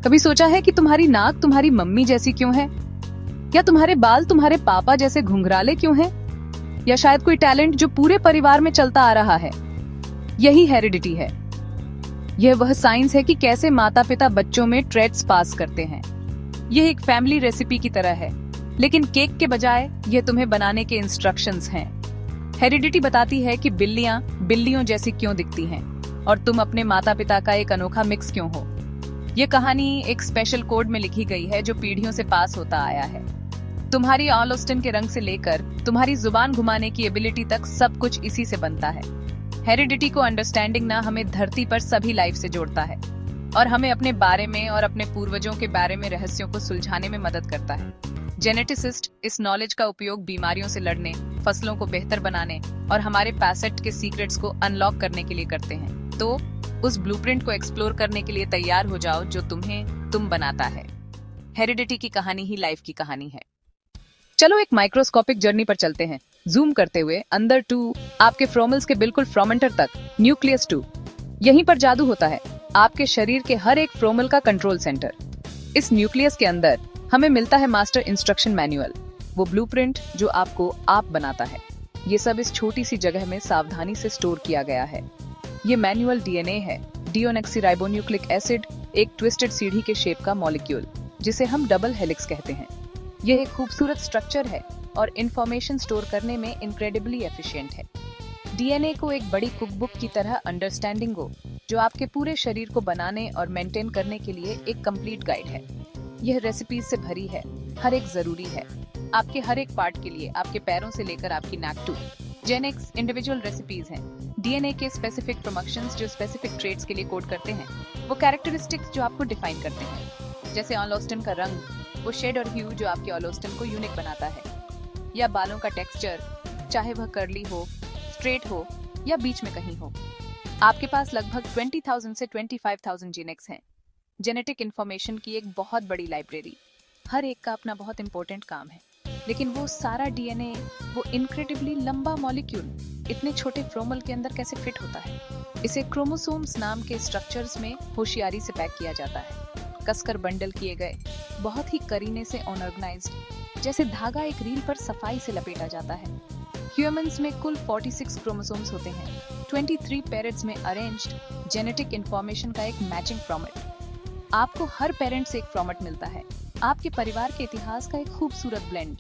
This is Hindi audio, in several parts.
कभी सोचा है कि तुम्हारी नाक तुम्हारी मम्मी जैसी क्यों है, या तुम्हारे बाल तुम्हारे पापा जैसे घुंघराले क्यों हैं, या शायद कोई टैलेंट जो पूरे परिवार में चलता आ रहा है। यही हेरिडिटी है। यह वह साइंस है कि कैसे माता पिता बच्चों में ट्रेट्स पास करते हैं। यह एक फैमिली रेसिपी की तरह है, लेकिन केक के बजाय यह तुम्हें बनाने के इंस्ट्रक्शंस हैं। हेरिडिटी बताती है कि बिल्लियां बिल्लियों जैसी क्यों दिखती हैं और तुम अपने माता पिता का एक अनोखा मिक्स क्यों हो। ये कहानी एक स्पेशल कोड में लिखी गई है जो पीढ़ियों से पास होता आया है। तुम्हारी ऑलोस्टिन के रंग से लेकर तुम्हारी जुबान घुमाने की एबिलिटी तक सब कुछ इसी से बनता है। हेरिडिटी को अंडरस्टैंडिंग ना हमें धरती पर सभी लाइफ से जोड़ता है और हमें अपने बारे में और अपने पूर्वजों के बारे में रहस्यों को सुलझाने में मदद करता है। जेनेटिसिस्ट इस नॉलेज का उपयोग बीमारियों से लड़ने, फसलों को बेहतर बनाने और हमारे पैसेट के सीक्रेट्स को अनलॉक करने के लिए करते हैं। तो उस ब्लूप्रिंट को एक्सप्लोर करने के लिए तैयार हो जाओ जो तुम्हें तुम बनाता है। हेरिडिटी की कहानी ही लाइफ की कहानी है। चलो एक माइक्रोस्कोपिक जर्नी पर चलते हैं, जूम करते हुए अंदर टू आपके फ्रोमल्स के बिल्कुल फ्रोमेंटर तक, न्यूक्लियस टू। यहीं पर जादू होता है, आपके शरीर के हर एक फ्रोमल का कंट्रोल सेंटर। इस न्यूक्लियस के अंदर हमें मिलता है मास्टर इंस्ट्रक्शन मैनुअल, वो ब्लूप्रिंट जो आपको आप बनाता है। ये सब इस छोटी सी जगह में सावधानी से स्टोर किया गया है। ये मैनुअल डीएनए है, डीओनेक्सीराइबोन्यूक्लिक एसिड, एक ट्विस्टेड सीढ़ी के शेप का मॉलिक्यूल जिसे हम डबल हेलिक्स कहते हैं। यह एक खूबसूरत स्ट्रक्चर है और इंफॉर्मेशन स्टोर करने में इनक्रेडिबली एफिशिएंट है। डीएनए को एक बड़ी कुकबुक की तरह अंडरस्टैंडिंग हो जो आपके पूरे शरीर को बनाने और मेंटेन करने के लिए एक कंप्लीट गाइड है। यह रेसिपीज से भरी है, हर एक जरूरी है आपके हर एक पार्ट के लिए, आपके पैरों से लेकर आपकी नाक टू। जेनेक्स इंडिविजुअल रेसिपीज हैं, डीएनए के स्पेसिफिक प्रोमोशंस जो स्पेसिफिक ट्रेट्स के लिए कोड करते हैं, वो कैरेक्टरिस्टिक्स जो आपको डिफाइन करते हैं, जैसे ऑलोस्टिन का रंग, वो शेड और ह्यू जो आपके ऑलोस्टिन को यूनिक बनाता है, या बालों का टेक्सचर, चाहे वह कर्ली हो, स्ट्रेट हो या बीच में कहीं हो। आपके पास लगभग 20,000 से 25,000 जीनेक्स हैं। जेनेटिक इंफॉर्मेशन की एक बहुत बड़ी लाइब्रेरी। हर एक का अपना बहुत इंपॉर्टेंट काम है, लेकिन वो सारा डीएनए, वो इनक्रेडिबली लंबा मॉलिक्यूल इतने छोटे फ्रोमल के अंदर कैसे फिट होता है। इसे क्रोमोसोम्स नाम के स्ट्रक्चर्स में होशियारी से पैक किया जाता है, कसकर बंडल किए गए, बहुत ही करीने से अनऑर्गेनाइज्ड, जैसे धागा एक रील पर सफाई से लपेटा जाता है। ह्यूमंस में कुल 46 क्रोमोसोम्स होते हैं, 23 पेरेंट्स में अरेंज्ड जेनेटिक इंफॉर्मेशन का एक मैचिंग फॉर्मेट। आपको हर पेरेंट से एक फॉर्मेट मिलता है, आपके परिवार के इतिहास का एक खूबसूरत ब्लेंड।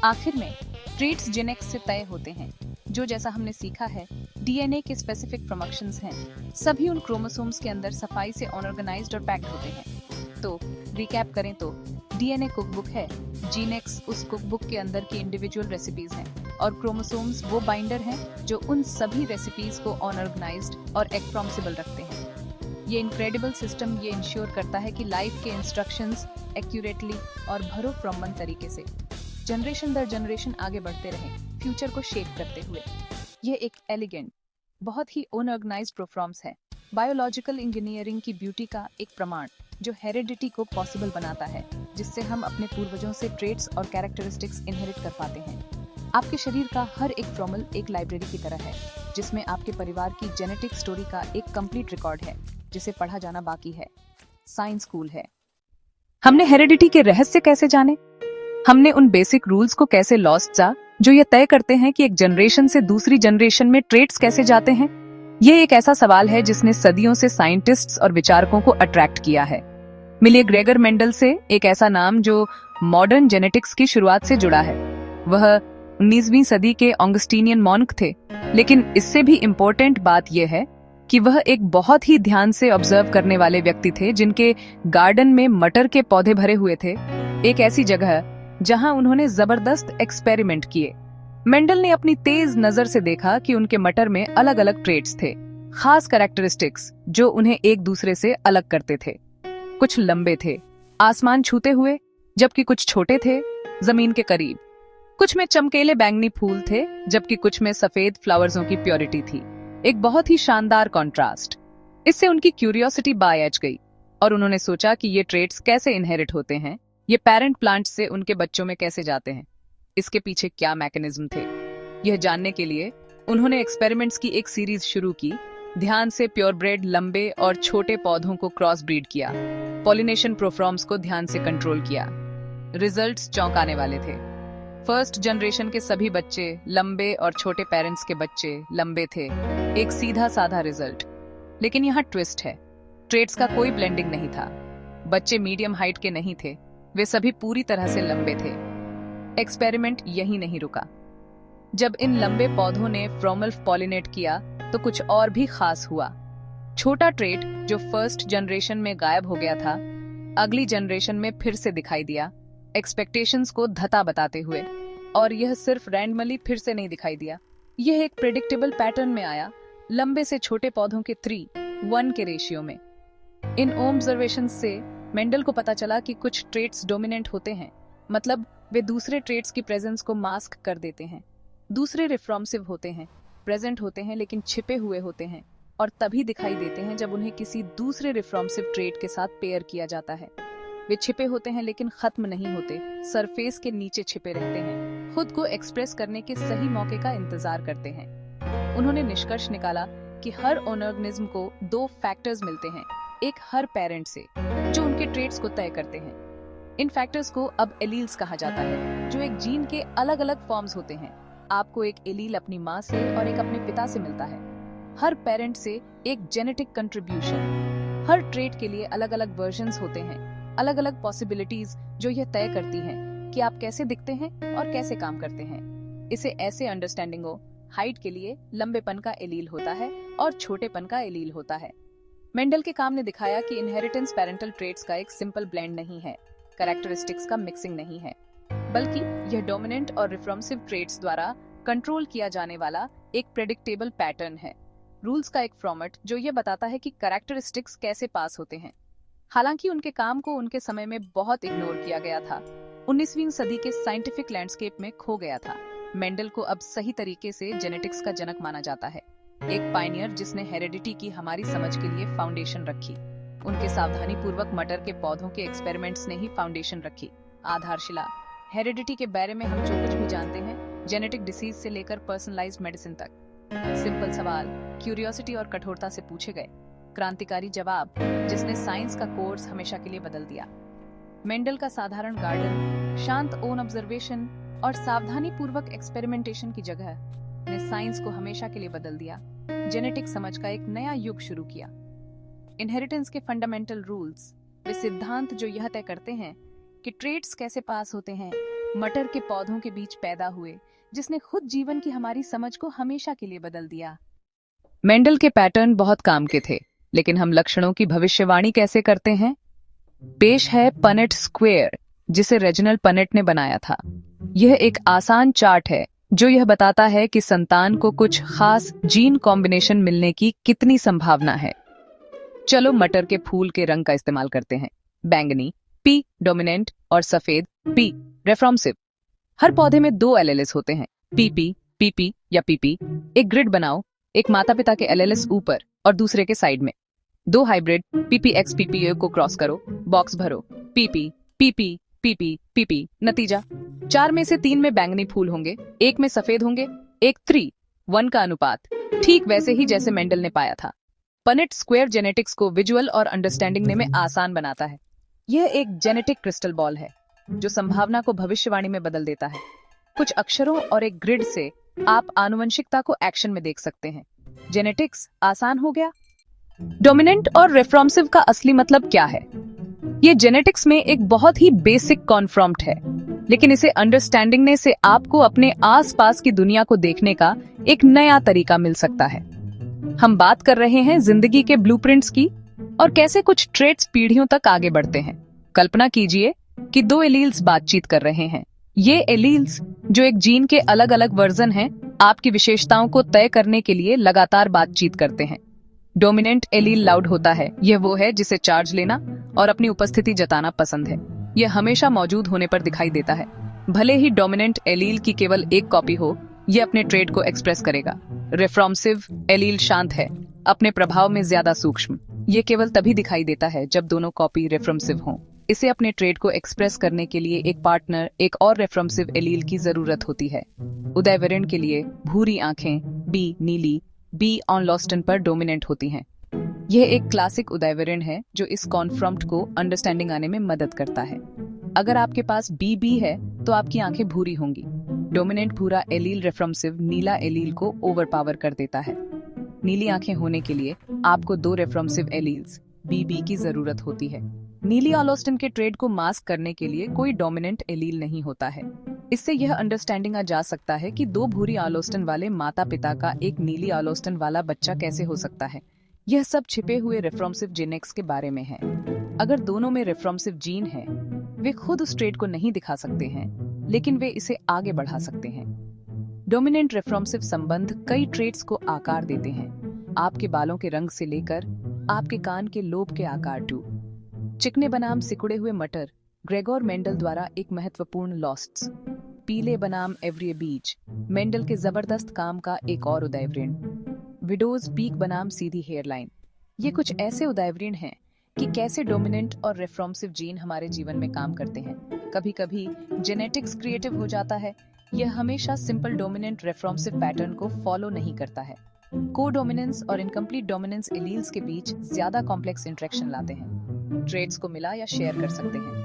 आखिर में ट्रेट्स जेनेक्स से तय होते हैं, जो जैसा हमने सीखा है डीएनए के स्पेसिफिक प्रोमोशंस हैं, सभी उन क्रोमोसोम्स के अंदर सफाई से ऑर्गेनाइज्ड और पैक्ड होते हैं। तो रिकैप करें तो डीएनए कुकबुक है, जीनेक्स उस कुकबुक के अंदर की इंडिविजुअल रेसिपीज हैं और क्रोमोसोम्स वो बाइंडर हैं जो उन सभी रेसिपीज को अनऑर्गेनाइज्ड और एक्रोमसिबल रखते हैं। ये इनक्रेडिबल सिस्टम ये इंश्योर करता है कि लाइफ के इंस्ट्रक्शंस एक्यूरेटली और भरो फ्रॉमन तरीके से जनरेशन दर जनरेशन आगे बढ़ते रहें, फ्यूचर को शेप करते हुए। ये एक एलिगेंट, बहुत ही अनऑर्गेनाइज्ड प्रोफॉर्म्स है, बायोलॉजिकल इंजीनियरिंग की ब्यूटी का एक प्रमाण जो हेरिडिटी को पॉसिबल बनाता है, जिससे हम अपने पूर्वजों से ट्रेट्स और कैरेक्टरिस्टिक्स इनहेरिट कर पाते हैं। आपके शरीर का हर एक फ्रोमल एक लाइब्रेरी की तरह है, जिसमें आपके परिवार की जेनेटिक स्टोरी का एक कंप्लीट रिकॉर्ड है, जिसे पढ़ा जाना बाकी है। साइंस स्कूल है। हमने हेरिडिटी के रहस्य कैसे जाने? हमने उन बेसिक रूल्स को कैसे लॉस्ट जा जो ये तय करते हैं कि एक जनरेशन से दूसरी जनरेशन में ट्रेट्स कैसे जाते हैं? ये एक ऐसा सवाल है जिसने सदियों से साइंटिस्ट्स और विचारकों को अट्रैक्ट किया है। मिलिए ग्रेगर मेंडल से, एक ऐसा नाम जो मॉडर्न जेनेटिक्स की शुरुआत से जुड़ा है। वह 19वीं सदी के ऑगस्टीनियन मॉन्क थे, लेकिन इससे भी इम्पोर्टेंट बात यह है कि वह एक बहुत ही ध्यान से ऑब्जर्व करने वाले व्यक्ति थे, जिनके गार्डन में मटर के पौधे भरे हुए थे, एक ऐसी जगह जहां उन्होंने जबरदस्त एक्सपेरिमेंट किए। मेंडल ने अपनी तेज नजर से देखा कि उनके मटर में अलग अलग ट्रेट्स थे, खास कैरेक्टरिस्टिक्स जो उन्हें एक दूसरे से अलग करते थे। कुछ लंबे थे, आसमान छूते हुए, जबकि कुछ छोटे थे, जमीन के करीब। कुछ में चमकीले बैंगनी फूल थे, जबकि कुछ में सफेद फ्लावर्सों की प्योरिटी थी। एक बहुत ही शानदार कॉन्ट्रास्ट। इससे उनकी क्यूरियोसिटी बायच गई और उन्होंने सोचा कि ये ट्रेट्स कैसे इनहेरिट होते हैं, ये पेरेंट प्लांट्स से उनके बच्चों में कैसे जाते हैं, इसके पीछे क्या मैकेनिज्म थे। यह जानने के लिए उन्होंने एक्सपेरिमेंट्स की एक सीरीज शुरू की, ध्यान से प्योरब्रेड लंबे और छोटे पौधों को क्रॉस ब्रीड किया। पॉलिनेशन प्रोफॉर्म्स को ध्यान से कंट्रोल किया। रिजल्ट्स चौंकाने वाले थे। फर्स्ट जनरेशन के सभी बच्चे लंबे और छोटे पेरेंट्स के बच्चे लंबे थे। एक सीधा साधा रिजल्ट। लेकिन यहाँ ट्विस्ट है, ट्रेट्स का कोई ब्लेंडिंग नहीं था। बच्चे मीडियम हाइट के नहीं थे, वे सभी पूरी तरह से लंबे थे। एक्सपेरिमेंट यही नहीं रुका। जब इन लंबे पौधों ने फ्रोमल्फ पॉलिनेट किया तो कुछ और भी खास हुआ। छोटा ट्रेट जो फर्स्ट जनरेशन में गायब हो गया था, अगली जनरेशन में फिर से दिखाई दिया, एक्सपेक्टेशंस को धता बताते हुए। और यह सिर्फ रैंडमली फिर से नहीं दिखाई दिया, यह एक प्रेडिक्टेबल पैटर्न में आया, लंबे से छोटे पौधों के 3:1 के रेशियो में। इन ऑब्जर्वेशन से मेंडल को पता चला कि कुछ ट्रेट्स डोमिनेंट होते हैं, मतलब वे दूसरे ट्रेट्स की प्रेजेंस को मास्क कर देते हैं। दूसरे रिफ्रॉम्सिव होते हैं, प्रेजेंट होते हैं लेकिन छिपे हुए होते हैं, और तभी दिखाई देते हैं जब उन्हें किसी दूसरे रिफ्रॉम्सिव ट्रेट के साथ पेयर किया जाता है। वे छिपे होते हैं लेकिन खत्म नहीं होते, सरफेस के नीचे छिपे रहते हैं, खुद को एक्सप्रेस करने के सही मौके का इंतजार करते हैं। उन्होंने निष्कर्ष निकाला कि हर ऑर्गेनिज्म को 2 फैक्टर्स मिलते हैं, एक हर पेरेंट से, जो उनके ट्रेट्स को तय करते हैं। इन फैक्टर्स को अब एलील्स कहा जाता है, जो एक जीन के अलग अलग फॉर्म्स होते हैं। आपको एक एलील अपनी माँ से और एक अपने पिता से मिलता है। हर पेरेंट से एक जेनेटिक कंट्रीब्यूशन। हर ट्रेट के लिए अलग अलग वर्जन्स होते हैं, अलग अलग पॉसिबिलिटीज जो यह तय करती हैं कि आप कैसे दिखते हैं और कैसे काम करते हैं। इसे ऐसे अंडरस्टैंडिंग हो, हाइट के लिए लंबेपन का एलील होता है और छोटेपन का एलील होता है। मेंडल के काम ने दिखाया कि इनहेरिटेंस पेरेंटल ट्रेट्स का एक सिंपल ब्लेंड नहीं है, कैरेक्टरिस्टिक्स का मिक्सिंग नहीं है, बल्कि यह डोमिनेंट और रिफ्रॉम्सिव ट्रेट्स द्वारा कंट्रोल किया जाने वाला एक प्रेडिक्टेबल पैटर्न है, रूल्स का एक फॉर्मेट जो यह बताता है कि कैरेक्टरिस्टिक्स कैसे पास होते हैं। हालांकि उनके काम को उनके समय में बहुत इग्नोर किया गया था, 19वीं सदी के साइंटिफिक लैंडस्केप में खो गया था। मेंडल को अब सही तरीके से जेनेटिक्स का जनक माना जाता है, एक पायनियर जिसने हेरिडिटी की हमारी समझ के लिए फाउंडेशन रखी। उनके सावधानी पूर्वक मटर के पौधों के एक्सपेरिमेंट्स ने ही फाउंडेशन रखी, आधारशिला। हेरिडिटी के बारे में हम जो कुछ भी जानते हैं, जेनेटिक डिसीज से लेकर पर्सनलाइज्ड मेडिसिन तक, सिंपल सवाल क्यूरियोसिटी और कठोरता से पूछे गए, क्रांतिकारी जवाब जिसने साइंस का कोर्स हमेशा के लिए बदल दिया। मेंडल का साधारण गार्डन, शांत ओन ऑब्जर्वेशन और सावधानी पूर्वक एक्सपेरिमेंटेशन की जगह ने साइंस को हमेशा के लिए बदल दिया, जेनेटिक समझ का एक नया युग शुरू किया। इनहेरिटेंस के फंडामेंटल रूल्स, वे सिद्धांत जो यह तय करते हैं कि ट्रेट्स कैसे पास होते हैं, मटर के पौधों के बीच पैदा हुए, जिसने खुद जीवन की हमारी समझ को हमेशा के लिए बदल दिया। मेंडल के पैटर्न बहुत काम के थे, लेकिन हम लक्षणों की भविष्यवाणी कैसे करते हैं? पेश है पनेट स्क्वायर, जिसे रेजिनल्ड पनेट ने बनाया था। यह एक आसान चार्ट है जो यह बताता है कि संतान को कुछ खास जीन कॉम्बिनेशन मिलने की कितनी संभावना है। चलो मटर के फूल के रंग का इस्तेमाल करते हैं। बैंगनी P डोमिनेंट और सफेद P रेफ्रॉम्सिव। हर पौधे में 2 एलेलिस होते हैं, PP, PP या PP। एक ग्रिड बनाओ, एक माता पिता के एलेलिस ऊपर और दूसरे के साइड में। 2 हाइब्रिड PPX PPA को क्रॉस करो, बॉक्स भरो, PP PP PP PP। नतीजा 4 में से 3 में बैंगनी फूल होंगे, 1 में सफेद होंगे, एक 3:1 का अनुपात, ठीक वैसे ही जैसे मेंडल ने पाया था। पनेट स्क्वायर जेनेटिक्स को विजुअल और अंडरस्टैंडिंग में आसान बनाता है। यह एक जेनेटिक क्रिस्टल बॉल है जो संभावना को भविष्यवाणी में बदल देता है। कुछ अक्षरों और एक ग्रिड से आप आनुवंशिकता को एक्शन में देख सकते हैं। जेनेटिक्स आसान हो गया। डोमिनेंट और रेफ्रॉम्सिव का असली मतलब क्या है? ये जेनेटिक्स में एक बहुत ही बेसिक कॉन्फ्रॉम्ट है, लेकिन इसे अंडरस्टैंडिंग से आपको अपने आसपास की दुनिया को देखने का एक नया तरीका मिल सकता है। हम बात कर रहे हैं जिंदगी के ब्लूप्रिंट्स की और कैसे कुछ ट्रेट्स पीढ़ियों तक आगे बढ़ते हैं। कल्पना कीजिए कि 2 एलील्स बातचीत कर रहे हैं। ये एलील्स जो एक जीन के अलग अलग वर्जन हैं, आपकी विशेषताओं को तय करने के लिए लगातार बातचीत करते हैं। डोमिनेंट एलील लाउड होता है, यह वो है जिसे चार्ज लेना और अपनी उपस्थिति जताना पसंद है। यह हमेशा मौजूद होने पर दिखाई देता है। भले ही डोमिनेंट एलील की केवल एक कॉपी हो, यह अपने ट्रेट को एक्सप्रेस करेगा। रेफ्रॉम्सिव एलील शांत है, अपने प्रभाव में ज्यादा सूक्ष्म। ये केवल तभी दिखाई देता है जब दोनों कॉपी रेफ्रॉम्सिव हों। इसे अपने ट्रेट को एक्सप्रेस करने के लिए एक पार्टनर, एक और रेफ्रॉम्सिव एलील की जरूरत होती है। उदयवरण के लिए भूरी आंखें, बी नीली, बी ऑनलॉस्टन पर डोमिनेंट होती हैं। यह एक क्लासिक उदाहरण है जो इस कॉन्फ्रॉम्प्ट को अंडरस्टैंडिंग आने में मदद करता है। अगर आपके पास बी है तो आपकी आंखें भूरी होंगी। डोमिनेंट भूरा एलील रेफ्रॉम्सिव नीला एलील को ओवरपावर कर देता है। नीली आंखें होने के लिए आपको 2 रेफ्रॉम्सिव एलील्स बी की जरूरत होती है। नीली ऑलॉस्टन के ट्रेड को मास्क करने के लिए कोई डोमिनेंट एलील नहीं होता है। इससे यह अंडरस्टैंडिंग आ जा सकता है कि 2 भूरी ऑलॉस्टन वाले माता पिता का एक नीली ऑलॉस्टन वाला बच्चा कैसे हो सकता है। यह सब छिपे हुए रेफ्रॉम्सिव जेनेक्स के बारे में है। अगर दोनों में रेफ्रॉम्सिव जीन है, वे खुद उस ट्रेड को नहीं दिखा सकते हैं, लेकिन वे इसे आगे बढ़ा सकते हैं। डोमिनेंट रेफ्रॉम्सिव संबंध कई ट्रेड्स को आकार देते हैं, आपके बालों के रंग से लेकर आपके कान के लोब के आकार टू। चिकने बनाम सिकुड़े हुए मटर ग्रेगोर मेंडल द्वारा एक महत्वपूर्ण लॉस्ट्स। पीले बनाम एवरी बीज मेंडल के जबरदस्त काम का एक और उदाहरण। विडोज पीक बनाम सीधी हेयरलाइन। ये कुछ ऐसे उदाहरण हैं कि कैसे डोमिनेंट और रेफ्रॉम्सिव जीन हमारे जीवन में काम करते हैं। कभी कभी जेनेटिक्स क्रिएटिव हो जाता है। यह हमेशा सिंपल डोमिनेंट रेफ्रॉम्सिव पैटर्न को फॉलो नहीं करता है। कोडोमिनेंस और इनकम्प्लीट डोमिनेंस एलील्स के बीच ज्यादा कॉम्प्लेक्स इंटरेक्शन लाते हैं। ट्रेड्स को मिला या शेयर कर सकते हैं।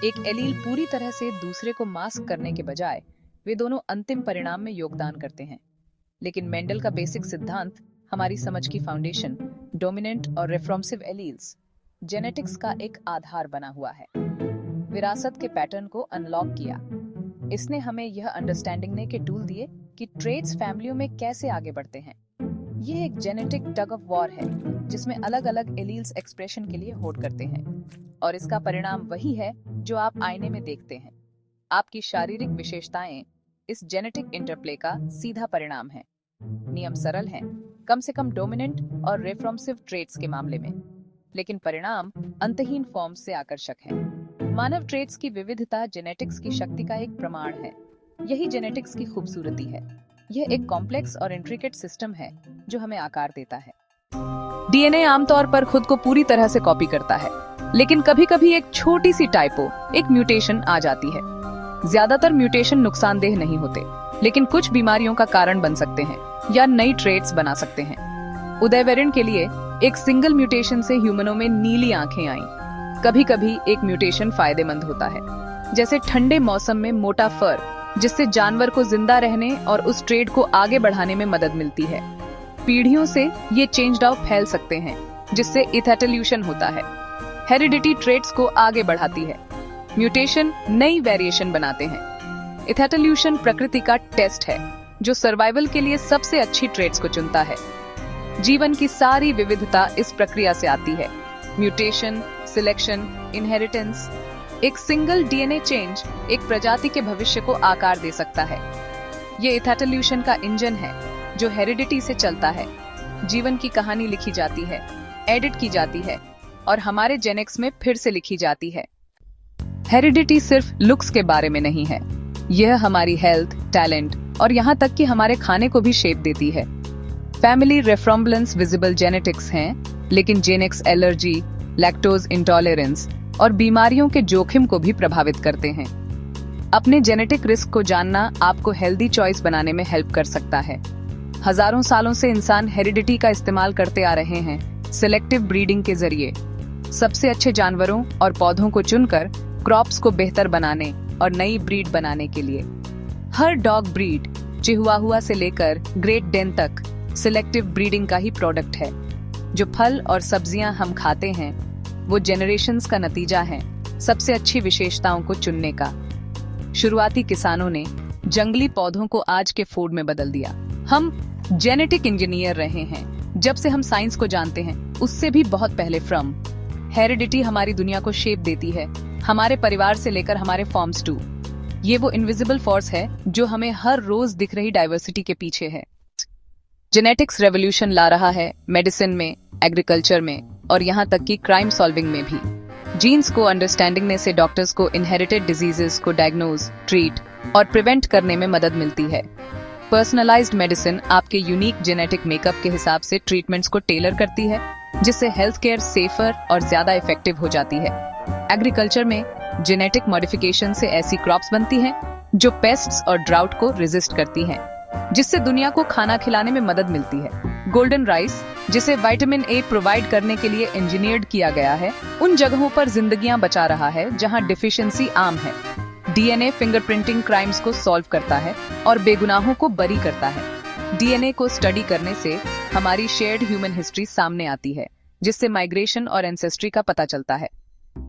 एक एलील पूरी तरह से दूसरे को मास्क करने के बजाय वे दोनों अंतिम परिणाम में योगदान करते हैं। लेकिन मेंडल का बेसिक सिद्धांत, हमारी समझ की फाउंडेशन, डोमिनेंट और रेफ्रॉम्सिव एलील्स जेनेटिक्स का एक आधार बना हुआ है। विरासत के पैटर्न को अनलॉक किया। इसने हमें यह अंडरस्टैंडिंग ने के टूल दिए कि ट्रेड्स फैमिलियों में कैसे आगे बढ़ते हैं। यह एक जेनेटिक टग ऑफ वॉर है जिसमें अलग अलग एलील्स एक्सप्रेशन के लिए होड़ करते हैं, और इसका परिणाम वही है जो आप आईने में देखते हैं। आपकी शारीरिक विशेषताएं इस जेनेटिक इंटरप्ले का सीधा परिणाम है। नियम सरल हैं, कम से कम डोमिनेंट और रेफ्रॉम्सिव ट्रेट्स के मामले में, लेकिन परिणाम अंतहीन फॉर्म से आकर्षक हैं। मानव ट्रेट्स की विविधता जेनेटिक्स की शक्ति का एक प्रमाण है। यही जेनेटिक्स की खूबसूरती है। यह एक कॉम्प्लेक्स और इंट्रिकेट सिस्टम है जो हमें आकार देता है। डीएनए आमतौर पर खुद को पूरी तरह से कॉपी करता है, लेकिन कभी-कभी एक छोटी सी टाइपो, एक म्यूटेशन आ जाती है। ज्यादातर म्यूटेशन नुकसानदेह नहीं होते, लेकिन कुछ बीमारियों का कारण बन सकते हैं या नई ट्रेट्स बना सकते हैं। उदाहरण के लिए, एक सिंगल म्यूटेशन से ह्यूमनों में नीली आंखें आईं। कभी-कभी एक म्यूटेशन फायदेमंद होता है, जैसे ठंडे मौसम में मोटा फर, जिससे जानवर को जिंदा रहने और उस ट्रेड को आगे बढ़ाने में मदद मिलती है। पीढ़ियों से ये चेंज्ड आउट फैल सकते हैं, जिससे इथेटल्यूशन होता है। हेरिडिटी ट्रेड्स को आगे बढ़ाती है। म्यूटेशन नई वेरिएशन बनाते हैं। इथेटल्यूशन प्रकृति का टेस्ट है जो सर्वाइवल के लिए सबसे अच्छी ट्रेड्स को चुनता है। जीवन की सारी विविधता इस प्रक्रिया से आती है। Mutation, selection, inheritance. एक सिंगल डीएनए चेंज एक प्रजाति के भविष्य को आकार दे सकता है। ये इथेटल्यूशन का इंजन है जो हेरिडिटी से चलता है। जीवन की कहानी लिखी जाती है, एडिट की जाती है और हमारे जेनेटिक्स में फिर से लिखी जाती है। हेरिडिटी सिर्फ लुक्स के बारे में नहीं है, यह हमारी हेल्थ, टैलेंट और यहाँ तक कि हमारे खाने को भी शेप देती है। फैमिली रेफ्रॉम्बलेंस विजिबल जेनेटिक्स हैं, लेकिन जेनेक्स एलर्जी, लैक्टोज इंटॉलरेंस और बीमारियों के जोखिम को भी प्रभावित करते हैं। अपने जेनेटिक रिस्क को जानना आपको हेल्दी चॉइस बनाने में हेल्प कर सकता है। हजारों सालों से इंसान हेरिडिटी का इस्तेमाल करते आ रहे हैं, सिलेक्टिव ब्रीडिंग के जरिए सबसे अच्छे जानवरों और पौधों को चुनकर क्रॉप्स को बेहतर बनाने और नई ब्रीड बनाने के लिए। हर डॉग ब्रीड, चिहुआहुआ से लेकर ग्रेट डेन तक, सिलेक्टिव ब्रीडिंग का ही प्रोडक्ट है। जो फल और सब्जियां हम खाते हैं वो जेनरेशंस का नतीजा है सबसे अच्छी विशेषताओं को चुनने का। शुरुआती किसानों ने जंगली पौधों को आज के फूड में बदल दिया। हम जेनेटिक इंजीनियर रहे हैं जब से हम साइंस को जानते हैं, उससे भी बहुत पहले। फ्रॉम हेरिडिटी हमारी दुनिया को शेप देती है, हमारे परिवार से लेकर हमारे फॉर्म्स टू। ये वो इनविजिबल फोर्स है जो हमें हर रोज दिख रही डाइवर्सिटी के पीछे है। जेनेटिक्स रेवोल्यूशन ला रहा है मेडिसिन में, एग्रीकल्चर में और यहाँ तक कि क्राइम सॉल्विंग में भी। जीन्स को अंडरस्टैंडिंग ने से डॉक्टर्स को इनहेरिटेड डिजीजेस को डायग्नोज, ट्रीट और प्रिवेंट करने में मदद मिलती है। पर्सनलाइज्ड मेडिसिन आपके यूनिक जेनेटिक मेकअप के हिसाब से ट्रीटमेंट्स को टेलर करती है, जिससे हेल्थ केयर सेफर और ज्यादा इफेक्टिव हो जाती है। एग्रीकल्चर में जेनेटिक मॉडिफिकेशन से ऐसी क्रॉप्स बनती हैं जो पेस्ट्स और ड्राउट को रेजिस्ट करती हैं, जिससे दुनिया को खाना खिलाने में मदद मिलती है। गोल्डन राइस, जिसे विटामिन ए प्रोवाइड करने के लिए इंजीनियर्ड किया गया है, उन जगहों पर जिंदगियां बचा रहा है जहां डिफिशियंसी आम है। डीएनए फिंगरप्रिंटिंग क्राइम्स को सॉल्व करता है और बेगुनाहों को बरी करता है। डीएनए को स्टडी करने से हमारी शेयर्ड ह्यूमन हिस्ट्री सामने आती है, जिससे माइग्रेशन और एंसेस्ट्री का पता चलता है।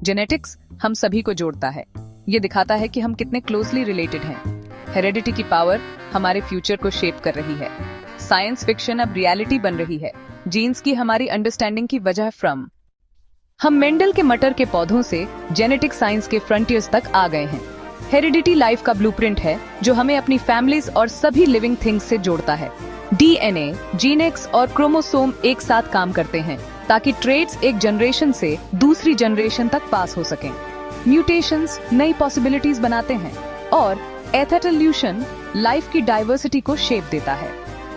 जेनेटिक्स हम सभी को जोड़ता है। ये दिखाता है कि हम कितने क्लोजली रिलेटेड हैं। हेरेडिटी की पावर हमारे फ्यूचर को शेप कर रही है। साइंस फिक्शन अब रियलिटी बन रही है। जीन्स की हमारी अंडरस्टैंडिंग की वजह फ्रॉम हम मेंडल के मटर के पौधों से जेनेटिक साइंस के फ्रंटियर्स तक आ गए हैं। हेरिडिटी लाइफ का ब्लूप्रिंट है जो हमें अपनी फैमिलीज और सभी लिविंग थिंग्स से जोड़ता है। डीएनए, जीनेक्स और क्रोमोसोम एक साथ काम करते हैं ताकि ट्रेट्स एक जनरेशन से दूसरी जनरेशन तक पास हो सकें। म्यूटेशंस नई पॉसिबिलिटीज बनाते हैं और एथेटल्यूशन लाइफ की डाइवर्सिटी को शेप देता है।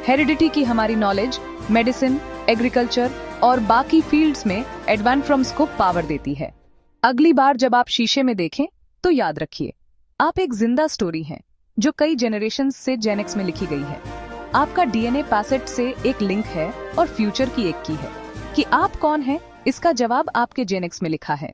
हेरिडिटी की हमारी नॉलेज मेडिसिन, एग्रीकल्चर और बाकी फील्ड्स में एडवांस को पावर देती है। अगली बार जब आप शीशे में देखें तो याद रखिए, आप एक जिंदा स्टोरी हैं जो कई जनरेशंस से जेनेक्स में लिखी गई है। आपका डीएनए पैसेट से एक लिंक है और फ्यूचर की एक की है। कि आप कौन हैं, इसका जवाब आपके जेनेक्स में लिखा है।